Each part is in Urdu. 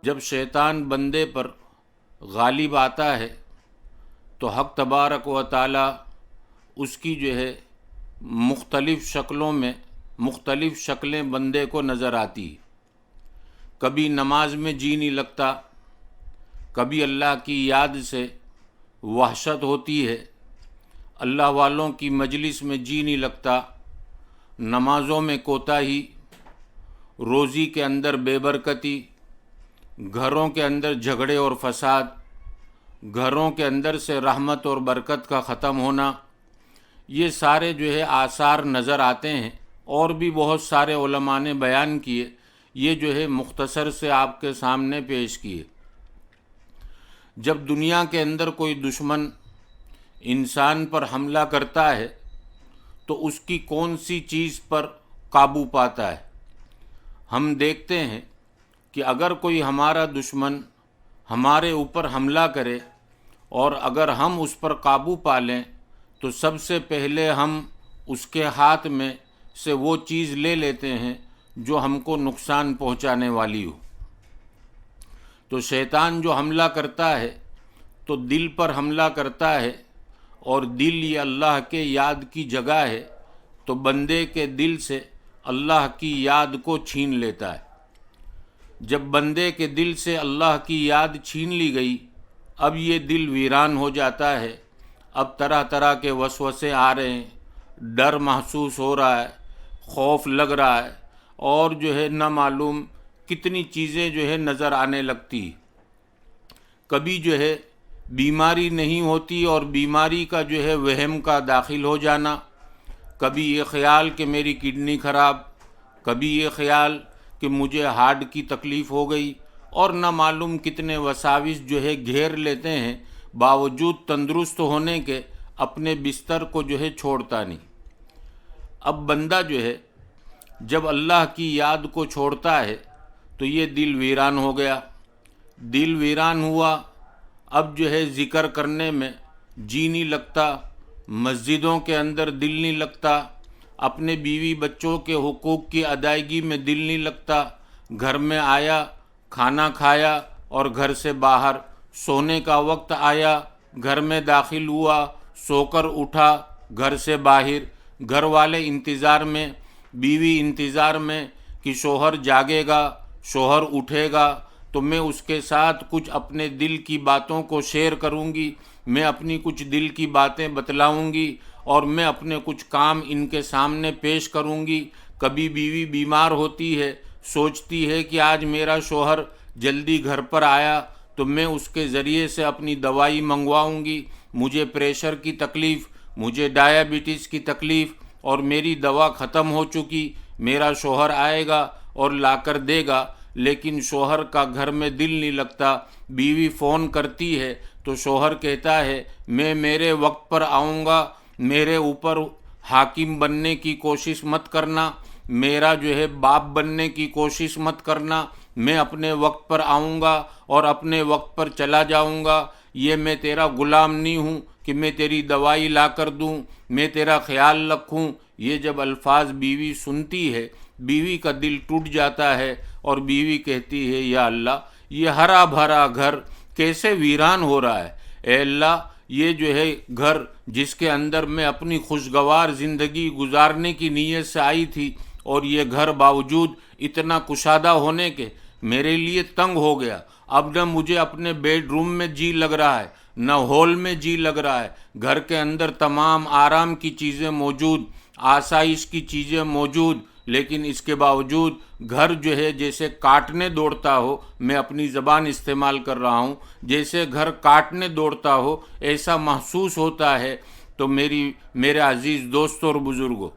جب شیطان بندے پر غالب آتا ہے تو حق تبارک و تعالی اس کی مختلف شکلوں میں مختلف شکلیں بندے کو نظر آتی. کبھی نماز میں جی نہیں لگتا، کبھی اللہ کی یاد سے وحشت ہوتی ہے، اللہ والوں کی مجلس میں جی نہیں لگتا، نمازوں میں کوتاہی، روزی کے اندر بے برکتی، گھروں کے اندر جھگڑے اور فساد، گھروں کے اندر سے رحمت اور برکت کا ختم ہونا، یہ سارے آثار نظر آتے ہیں. اور بھی بہت سارے علماء نے بیان کیے، یہ مختصر سے آپ کے سامنے پیش کیے. جب دنیا کے اندر کوئی دشمن انسان پر حملہ کرتا ہے تو اس کی کون سی چیز پر قابو پاتا ہے؟ ہم دیکھتے ہیں کہ اگر کوئی ہمارا دشمن ہمارے اوپر حملہ کرے اور اگر ہم اس پر قابو پا لیں تو سب سے پہلے ہم اس کے ہاتھ میں سے وہ چیز لے لیتے ہیں جو ہم کو نقصان پہنچانے والی ہو. تو شیطان جو حملہ کرتا ہے تو دل پر حملہ کرتا ہے، اور دل یہ اللہ کے یاد کی جگہ ہے، تو بندے کے دل سے اللہ کی یاد کو چھین لیتا ہے. جب بندے کے دل سے اللہ کی یاد چھین لی گئی، اب یہ دل ویران ہو جاتا ہے. اب طرح طرح کے وسوسے آ رہے ہیں، ڈر محسوس ہو رہا ہے، خوف لگ رہا ہے، اور نہ معلوم کتنی چیزیں نظر آنے لگتی. کبھی بیماری نہیں ہوتی اور بیماری کا وہم کا داخل ہو جانا، کبھی یہ خیال کہ میری کڈنی خراب، کبھی یہ خیال کہ مجھے ہارٹ کی تکلیف ہو گئی، اور نہ معلوم کتنے وساوس گھیر لیتے ہیں. باوجود تندرست ہونے کے اپنے بستر کو چھوڑتا نہیں. اب بندہ جب اللہ کی یاد کو چھوڑتا ہے تو یہ دل ویران ہو گیا. دل ویران ہوا، اب ذکر کرنے میں جی نہیں لگتا، مسجدوں کے اندر دل نہیں لگتا، اپنے بیوی بچوں کے حقوق کی ادائیگی میں دل نہیں لگتا. گھر میں آیا، کھانا کھایا اور گھر سے باہر، سونے کا وقت آیا، گھر میں داخل ہوا، سو کر اٹھا، گھر سے باہر. گھر والے انتظار میں، بیوی انتظار میں کہ شوہر جاگے گا، شوہر اٹھے گا تو میں اس کے ساتھ کچھ اپنے دل کی باتوں کو شیئر کروں گی، میں اپنی کچھ دل کی باتیں بتلاؤں گی، اور میں اپنے کچھ کام ان کے سامنے پیش کروں گی. کبھی بیوی بیمار ہوتی ہے، سوچتی ہے کہ آج میرا شوہر جلدی گھر پر آیا تو میں اس کے ذریعے سے اپنی دوائی منگواؤں گی. مجھے پریشر کی تکلیف، مجھے ڈائیبٹیز کی تکلیف، اور میری دوا ختم ہو چکی، میرا شوہر آئے گا اور لا کر دے گا. لیکن شوہر کا گھر میں دل نہیں لگتا. بیوی فون کرتی ہے تو شوہر کہتا ہے میں میرے وقت پر آؤں گا، میرے اوپر حاکم بننے کی کوشش مت کرنا، میرا باپ بننے کی کوشش مت کرنا، میں اپنے وقت پر آؤں گا اور اپنے وقت پر چلا جاؤں گا. یہ میں تیرا غلام نہیں ہوں کہ میں تیری دوائی لا کر دوں، میں تیرا خیال رکھوں. یہ جب الفاظ بیوی سنتی ہے، بیوی کا دل ٹوٹ جاتا ہے، اور بیوی کہتی ہے یا اللہ، یہ ہرا بھرا گھر کیسے ویران ہو رہا ہے. اے اللہ، یہ گھر جس کے اندر میں اپنی خوشگوار زندگی گزارنے کی نیت سے آئی تھی، اور یہ گھر باوجود اتنا کشادہ ہونے کے میرے لیے تنگ ہو گیا. اب نہ مجھے اپنے بیڈ روم میں جی لگ رہا ہے، نہ ہال میں جی لگ رہا ہے. گھر کے اندر تمام آرام کی چیزیں موجود، آسائش کی چیزیں موجود، لیکن اس کے باوجود گھر جیسے کاٹنے دوڑتا ہو. میں اپنی زبان استعمال کر رہا ہوں، جیسے گھر کاٹنے دوڑتا ہو ایسا محسوس ہوتا ہے. تو میرے عزیز دوستوں اور بزرگوں،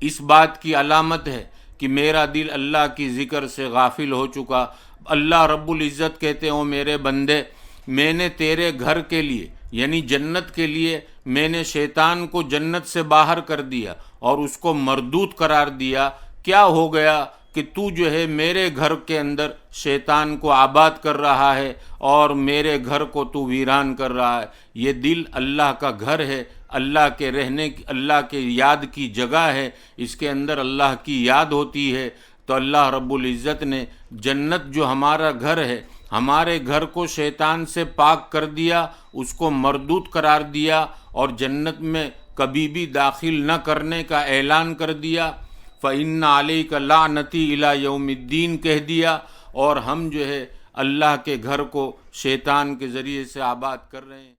اس بات کی علامت ہے کہ میرا دل اللہ کی ذکر سے غافل ہو چکا. اللہ رب العزت کہتے ہو میرے بندے، میں نے تیرے گھر کے لیے یعنی جنت کے لیے میں نے شیطان کو جنت سے باہر کر دیا اور اس کو مردود قرار دیا. کیا ہو گیا؟ کہ تو جو ہے میرے گھر کے اندر شیطان کو آباد کر رہا ہے اور میرے گھر کو تو ویران کر رہا ہے۔ یہ دل اللہ کا گھر ہے، اللہ کے رہنے کی، اللہ کے یاد کی جگہ ہے، اس کے اندر اللہ کی یاد ہوتی ہے۔ تو اللہ رب العزت نے جنت جو ہمارا گھر ہے، ہمارے گھر کو شیطان سے پاک کر دیا، اس کو مردود قرار دیا اور جنت میں کبھی بھی داخل نہ کرنے کا اعلان کر دیا۔ فَإِنَّ عَلَيْكَ لَعْنَتِي إِلَى يَوْمِ الدِّينِ کہہ دیا، اور ہم جو ہے اللہ کے گھر کو شیطان کے ذریعے سے آباد کر رہے ہیں۔